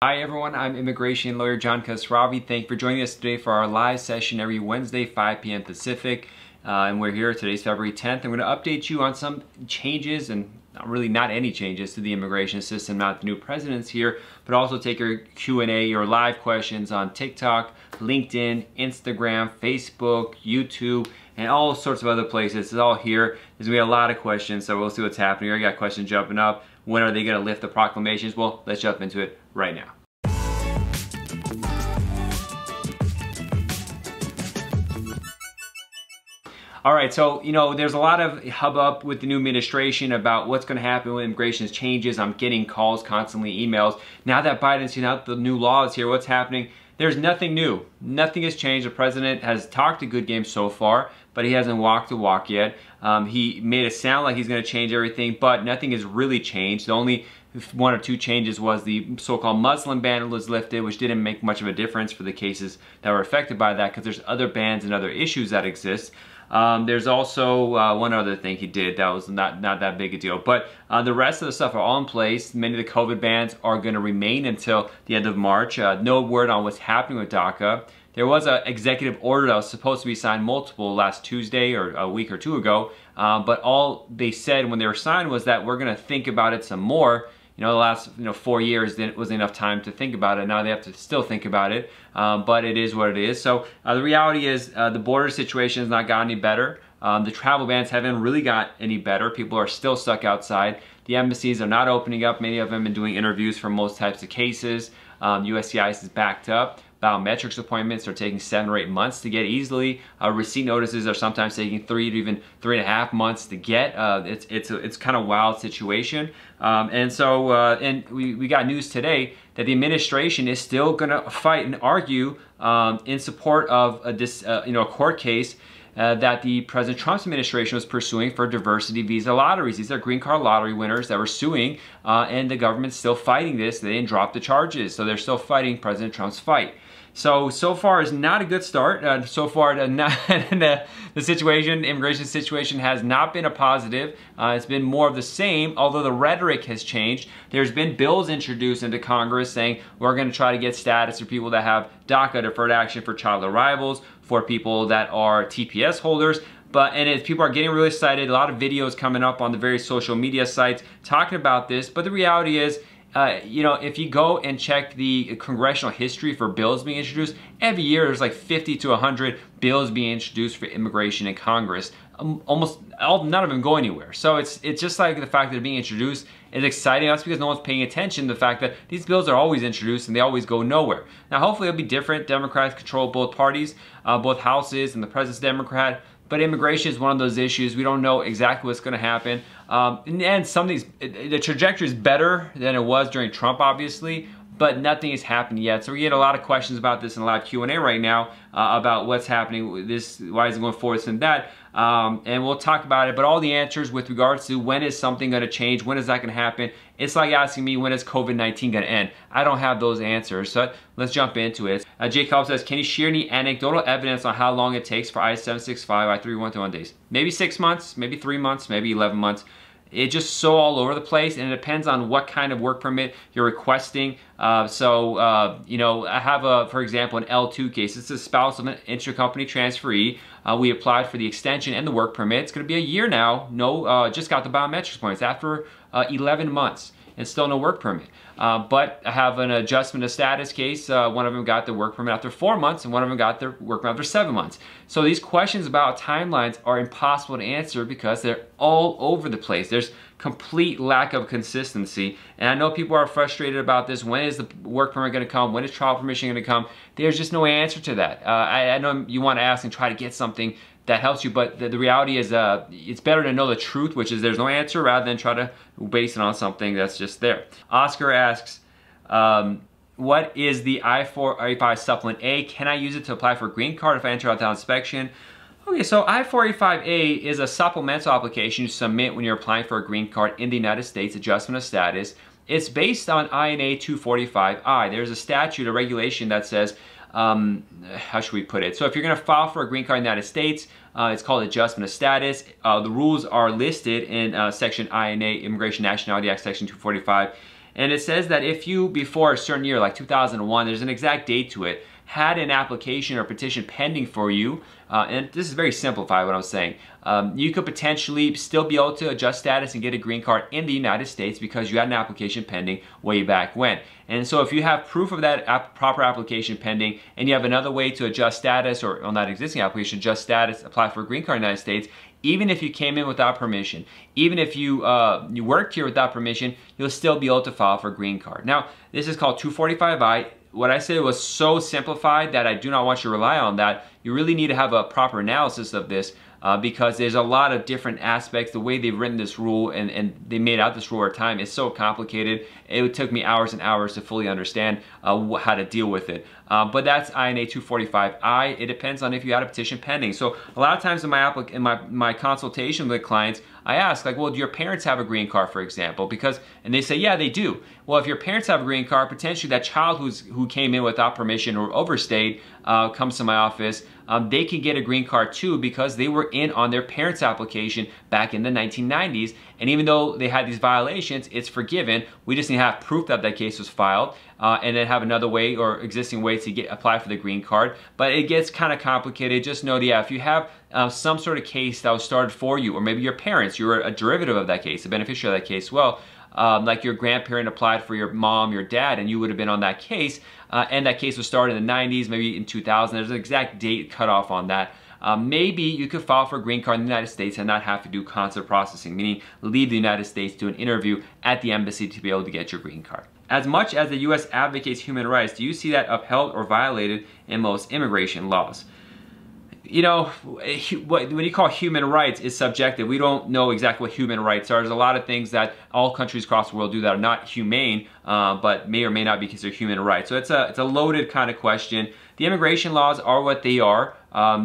Hi everyone, I'm immigration lawyer John Kasravi. Thank you for joining us today for our live session every Wednesday, 5 p.m. Pacific. And we're here, today's February 10th. I'm going to update you on some changes, and not any changes to the immigration system, not the new president's here, but also take your Q&A, your live questions on TikTok, LinkedIn, Instagram, Facebook, YouTube, and all sorts of other places. It's all here. There's going to be a lot of questions, so we'll see what's happening. I got questions jumping up. When are they going to lift the proclamations? Well, let's jump into it right now. All right, so, there's a lot of hubbub with the new administration about what's going to happen when immigration changes. I'm getting calls constantly, emails. Now that Biden's seen out the new laws here, what's happening? There's nothing new. Nothing has changed. The president has talked a good game so far, but he hasn't walked the walk yet. He made it sound like he's going to change everything, but nothing has really changed. The only one or two changes was the so-called Muslim ban was lifted, which didn't make much of a difference for the cases that were affected by that, because there's other bans and other issues that exist. There's also one other thing he did that was not that big a deal, but the rest of the stuff are all in place. Many of the COVID bans are going to remain until the end of March. No word on what's happening with DACA. There was an executive order that was supposed to be signed last Tuesday or a week or two ago, but all they said when they were signed was that we're going to think about it some more. The last 4 years wasn't enough time to think about it. Now they have to still think about it, but it is what it is. So the reality is the border situation has not gotten any better. The travel bans haven't really got any better. People are still stuck outside. The embassies are not opening up. Many of them have been doing interviews for most types of cases. USCIS is backed up. Biometrics appointments are taking 7 or 8 months to get easily. Receipt notices are sometimes taking 3 to even 3.5 months to get. It's kind of wild situation. And we got news today that the administration is still going to fight and argue in support of a court case that the President Trump's administration was pursuing for diversity visa lotteries. These are green card lottery winners that were suing, and the government's still fighting this. They didn't drop the charges, so they're still fighting President Trump's fight. So far is not a good start. So far, the immigration situation has not been a positive. It's been more of the same, although the rhetoric has changed. There's been bills introduced into Congress saying we're going to try to get status for people that have DACA, deferred action for child arrivals, for people that are TPS holders. People are getting really excited. A lot of videos coming up on the various social media sites talking about this. But the reality is, if you go and check the congressional history for bills being introduced, every year there's like 50 to 100 bills being introduced for immigration in Congress. None of them go anywhere. So it's just like the fact that they're being introduced is exciting us because no one's paying attention to the fact that these bills are always introduced and they always go nowhere. Now hopefully it'll be different. Democrats control both parties, both houses, and the president's Democrat. But immigration is one of those issues. We don't know exactly what's going to happen. And some of these, the trajectory is better than it was during Trump, obviously, but nothing has happened yet. So we get a lot of questions about this in a live Q&A right now about what's happening with this, why is it going forward and that. And we'll talk about it, but all the answers with regards to when is something going to change, when is that going to happen, it's like asking me when is COVID-19 going to end. I don't have those answers, so let's jump into it. Jacob says, can you share any anecdotal evidence on how long it takes for I-765, I-311 days? Maybe 6 months, maybe 3 months, maybe 11 months. It's just so all over the place, and it depends on what kind of work permit you're requesting. I have, for example, an L2 case. It's a spouse of an intercompany transferee. We applied for the extension and the work permit. It's going to be a year now. Just got the biometrics points after 11 months. And still no work permit. But I have an adjustment of status case. One of them got the work permit after 4 months, and one of them got their work permit after 7 months. So these questions about timelines are impossible to answer because they're all over the place. There's complete lack of consistency. And I know people are frustrated about this. When is the work permit going to come? When is trial permission going to come? There's just no answer to that. I know you want to ask and try to get something that helps you, but the reality is it's better to know the truth, which is there's no answer, rather than try to base it on something that's just there. Oscar asks, what is the I-485 Supplement A? Can I use it to apply for a green card if I enter without inspection? Okay, so I-485A is a supplemental application you submit when you're applying for a green card in the United States, adjustment of status. It's based on INA 245I. There's a statute, a regulation that says, how should we put it? So if you're going to file for a green card in the United States, it's called adjustment of status. The rules are listed in Section INA, Immigration Nationality Act, Section 245. And it says that if you, before a certain year, like 2001, there's an exact date to it, had an application or petition pending for you, and this is very simplified what I'm saying, you could potentially still be able to adjust status and get a green card in the United States because you had an application pending way back when. And so if you have proof of that proper application pending, and you have another way to adjust status, or on that existing application, adjust status, apply for a green card in the United States, even if you came in without permission, even if you worked here without permission, you'll still be able to file for a green card. Now, this is called 245I. What I said was so simplified that I do not want you to rely on that. You really need to have a proper analysis of this because there's a lot of different aspects. The way they've written this rule and they made out this rule over time is so complicated. It took me hours and hours to fully understand how to deal with it. But that's INA 245I. It depends on if you had a petition pending. So a lot of times in my consultation with clients, I ask, like, well, do your parents have a green card, for example? And they say, yeah, they do. Well, if your parents have a green card, potentially that child who came in without permission or overstayed comes to my office, they can get a green card too because they were in on their parents' application back in the 1990s. And even though they had these violations, it's forgiven. We just need to have proof that that case was filed and then have another way or existing way to apply for the green card. But it gets kind of complicated. Just know that, yeah, if you have some sort of case that was started for you, or maybe your parents, you were a derivative of that case, a beneficiary of that case, well, like your grandparent applied for your mom, your dad, and you would have been on that case, and that case was started in the 90s, maybe in 2000. There's an exact date cutoff on that. Maybe you could file for a green card in the United States and not have to do consular processing, meaning leave the United States, do an interview at the embassy to be able to get your green card. As much as the U.S. advocates human rights, do you see that upheld or violated in most immigration laws? You know, when you call human rights is subjective. We don't know exactly what human rights are. There's a lot of things that all countries across the world do that are not humane, but may or may not be considered human rights. So it's a loaded kind of question. The immigration laws are what they are.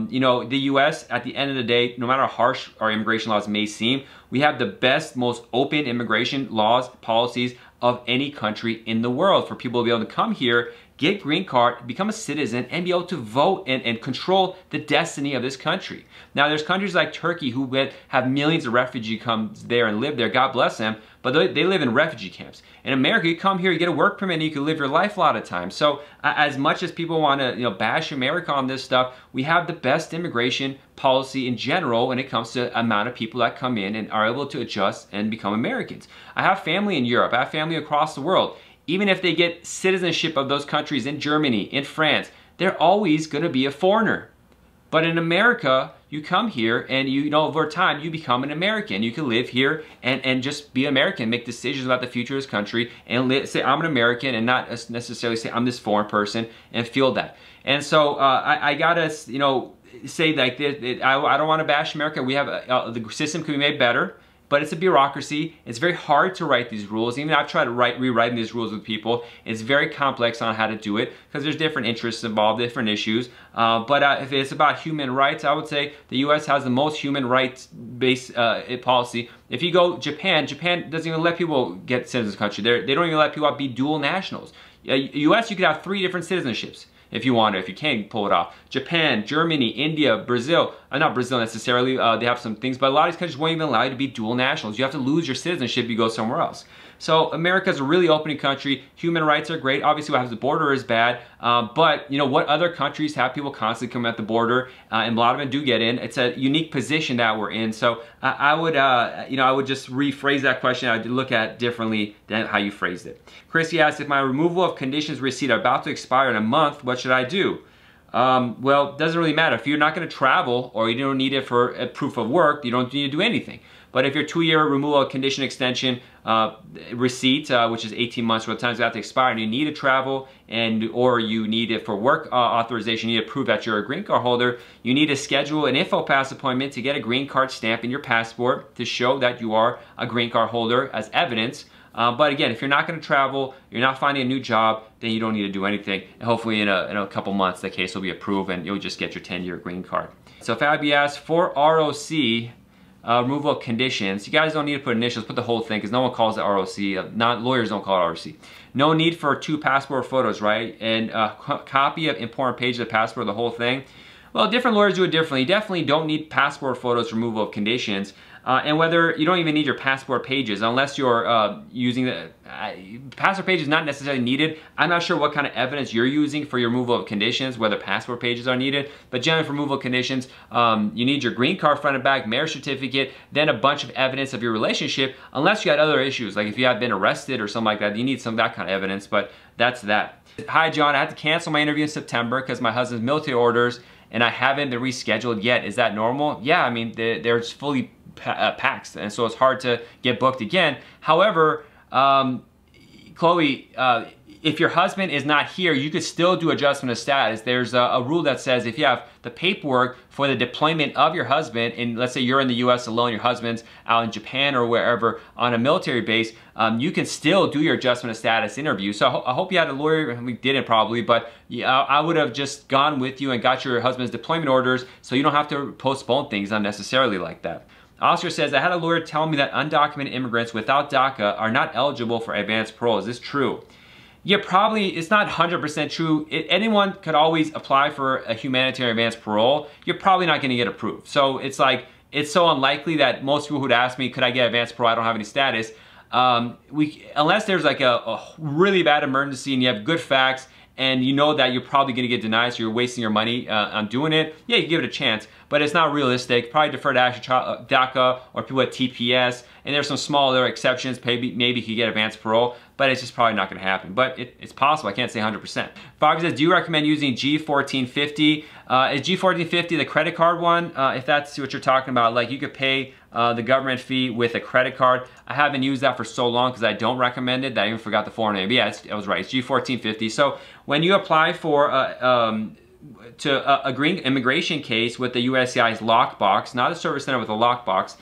You know, the U.S., at the end of the day, no matter how harsh our immigration laws may seem, we have the best, most open immigration laws, policies of any country in the world for people to be able to come here, get green card, become a citizen, and be able to vote and control the destiny of this country. Now, there's countries like Turkey who have millions of refugees come there and live there, God bless them, but they live in refugee camps. In America, you come here, you get a work permit, and you can live your life a lot of times. So as much as people want to bash America on this stuff, we have the best immigration policy in general when it comes to amount of people that come in and are able to adjust and become Americans. I have family in Europe, I have family across the world. Even if they get citizenship of those countries in Germany, in France, they're always going to be a foreigner. But in America, you come here and over time, you become an American. You can live here and just be American, make decisions about the future of this country, and say, I'm an American, and not necessarily say, I'm this foreign person, and feel that. And so I gotta, say like this, I don't want to bash America. We have, the system can be made better. But it's a bureaucracy. It's very hard to write these rules. Even I've tried to rewriting these rules with people. It's very complex on how to do it because there's different interests involved, different issues. But if it's about human rights, I would say the U.S. has the most human rights-based policy. If you go Japan doesn't even let people get citizens of the country. They don't even let people be dual nationals. U.S. you could have 3 different citizenships. If you want to, if you can pull it off. Japan, Germany, India, Brazil, not Brazil necessarily, they have some things, but a lot of these countries won't even allow you to be dual nationals. You have to lose your citizenship if you go somewhere else. So America's a really open country. Human rights are great. Obviously what happens at the border is bad, but what other countries have people constantly coming at the border, and a lot of them do get in. It's a unique position that we're in. So I would just rephrase that question. I'd look at it differently than how you phrased it. Chrissy asked, if my removal of conditions receipt are about to expire in a month, what should I do? Well, it doesn't really matter. If you're not going to travel or you don't need it for a proof of work, you don't need to do anything. But if your 2-year removal of condition extension receipt, which is 18 months for the times that to expire, and you need to travel or you need it for work authorization, you need to prove that you're a green card holder, you need to schedule an InfoPass appointment to get a green card stamp in your passport to show that you are a green card holder as evidence. But again, if you're not going to travel, you're not finding a new job, then you don't need to do anything. And hopefully in a couple months, the case will be approved and you'll just get your 10-year green card. So Fabi asked, for ROC, removal of conditions, you guys don't need to put initials, put the whole thing, because no one calls it ROC. Lawyers don't call it ROC. No need for 2 passport photos, right? And a copy of important pages of the passport, the whole thing. Well, different lawyers do it differently. You definitely don't need passport photos for removal of conditions. and whether you don't even need your passport pages unless you're using the passport page is not necessarily needed. I'm not sure what kind of evidence you're using for your removal of conditions, whether passport pages are needed, but generally for removal of conditions, you need your green card front and back, marriage certificate, then a bunch of evidence of your relationship, unless you had other issues, like if you have been arrested or something like that, you need some of that kind of evidence, but that's that. Hi John, I had to cancel my interview in September because my husband's military orders and I haven't been rescheduled yet. Is that normal? Yeah, I mean, they're just fully packed, and so it's hard to get booked again. However, Chloe, if your husband is not here, you could still do adjustment of status. There's a rule that says if you have the paperwork for the deployment of your husband, and let's say you're in the US alone, your husband's out in Japan or wherever on a military base, you can still do your adjustment of status interview. So I hope you had a lawyer. We didn't probably, but I would have just gone with you and got your husband's deployment orders so you don't have to postpone things unnecessarily like that. Oscar says, I had a lawyer tell me that undocumented immigrants without DACA are not eligible for advanced parole. Is this true? Yeah, probably. It's not 100% true. Anyone could always apply for a humanitarian advanced parole. You're probably not going to get approved. So it's like, it's so unlikely that most people who'd ask me, could I get advanced parole? I don't have any status. Unless there's like a really bad emergency and you have good facts and you know that you're probably going to get denied, so you're wasting your money on doing it, yeah, you give it a chance. But it's not realistic. Probably defer to DACA or people at TPS. And there's some smaller exceptions. Maybe you could get advanced parole, but it's just probably not going to happen. But it's possible. I can't say 100%. Bobby says, do you recommend using G1450? Is G1450 the credit card one? If that's what you're talking about, like you could pay the government fee with a credit card. I haven't used that for so long because I don't recommend it that I even forgot the foreign name. But yeah, I was right. It's G1450. So when you apply for a green immigration case with the USCIS lockbox, not a service center with a lockbox,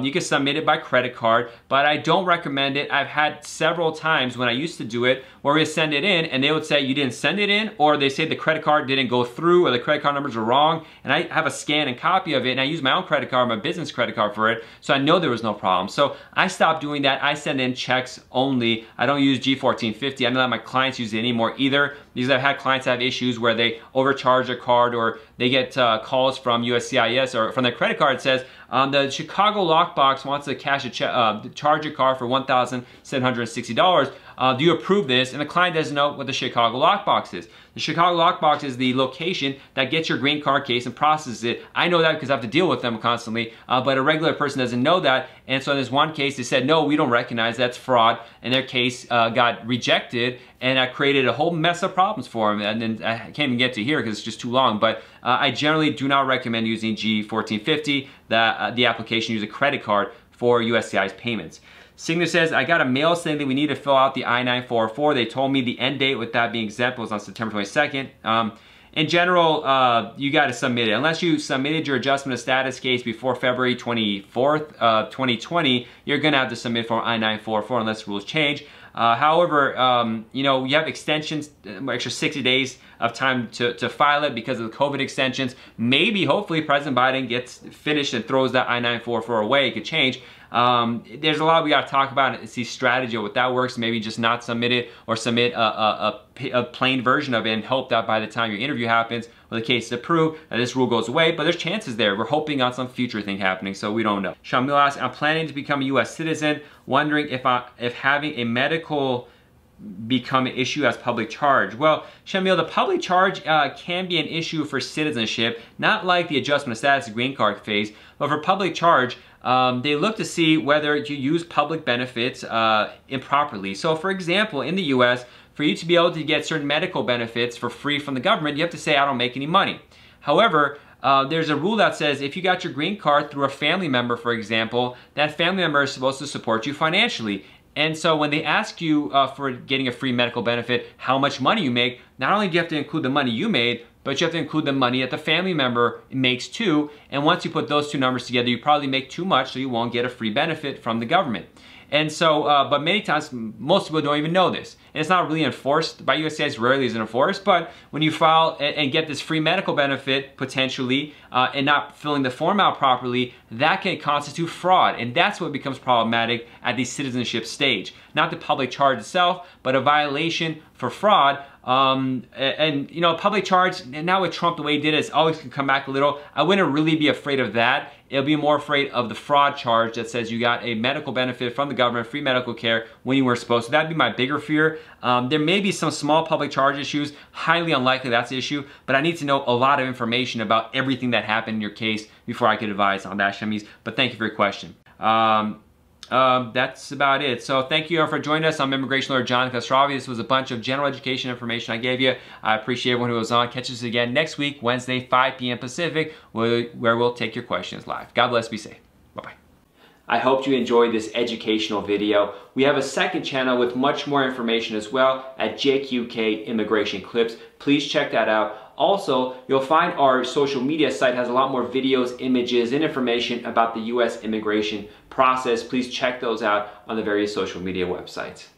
you can submit it by credit card, but I don't recommend it. I've had several times when I used to do it where we send it in and they would say you didn't send it in, or they say the credit card didn't go through, or the credit card numbers are wrong, and I have a scan and copy of it, and I use my own credit card, my business credit card for it, so I know there was no problem. So I stopped doing that. I send in checks only. I don't use G1450. I know that my clients use it anymore either, because I've had clients have issues where they overcharge their card, or they get calls from USCIS or from their credit card that says, the Chicago lockbox wants to charge your car for $1,760. Do you approve this? And the client doesn't know what the Chicago lockbox is. The Chicago lockbox is the location that gets your green card case and processes it. I know that because I have to deal with them constantly, but a regular person doesn't know that. And so in this one case, they said, no, we don't recognize that's fraud. And their case got rejected, and I created a whole mess of problems for them. And then I can't even get to here because it's just too long. But I generally do not recommend using G1450. The application uses a credit card for USCIS payments. Signer says, I got a mail saying that we need to fill out the I-944. They told me the end date with that being exempt was on September 22nd. In general, you got to submit it. Unless you submitted your adjustment of status case before February 24th, 2020, you're going to have to submit for I-944 unless rules change. However, you know, you have extensions, extra 60 days of time to file it because of the COVID extensions. Maybe, hopefully, President Biden gets finished and throws that I-944 away. It could change. There's a lot we got to talk about. It's the strategy of what that works. Maybe just not submit it, or submit a plain version of it and hope that by the time your interview happens or the case is approved, that this rule goes away. But there's chances there. We're hoping on some future thing happening, so we don't know. Shamil asks, I'm planning to become a U.S. citizen, wondering if having a medical become an issue as public charge. Well, Shamil, the public charge can be an issue for citizenship, not like the adjustment of status green card phase, but for public charge, they look to see whether you use public benefits improperly. So for example, in the US, for you to be able to get certain medical benefits for free from the government, you have to say, I don't make any money. However, there's a rule that says if you got your green card through a family member, for example, that family member is supposed to support you financially. And so when they ask you for getting a free medical benefit, how much money you make, not only do you have to include the money you made, but you have to include the money that the family member makes too. And once you put those two numbers together, you probably make too much, so you won't get a free benefit from the government. And so, but many times, most people don't even know this. And it's not really enforced by USCIS, rarely is it enforced, but when you file and get this free medical benefit, potentially, and not filling the form out properly, that can constitute fraud. And that's what becomes problematic at the citizenship stage. Not the public charge itself, but a violation for fraud And you know, public charge, and now with Trump, the way he did it, it's always can come back a little. I wouldn't really be afraid of that. It'll be more afraid of the fraud charge that says you got a medical benefit from the government, free medical care when you were supposed to. That'd be my bigger fear. There may be some small public charge issues, highly unlikely that's the issue, but I need to know a lot of information about everything that happened in your case before I could advise on that, Shamis. But thank you for your question. That's about it. So thank you for joining us. I'm Immigration Lawyer John Castrovi. This was a bunch of general education information I gave you. I appreciate everyone who was on. Catch us again next week, Wednesday, 5 p.m. Pacific, where we'll take your questions live. God bless. Be safe. Bye-bye. I hope you enjoyed this educational video. We have a second channel with much more information as well at JQK Immigration Clips. Please check that out. Also, you'll find our social media site has a lot more videos, images, and information about the U.S. immigration process. Please check those out on the various social media websites.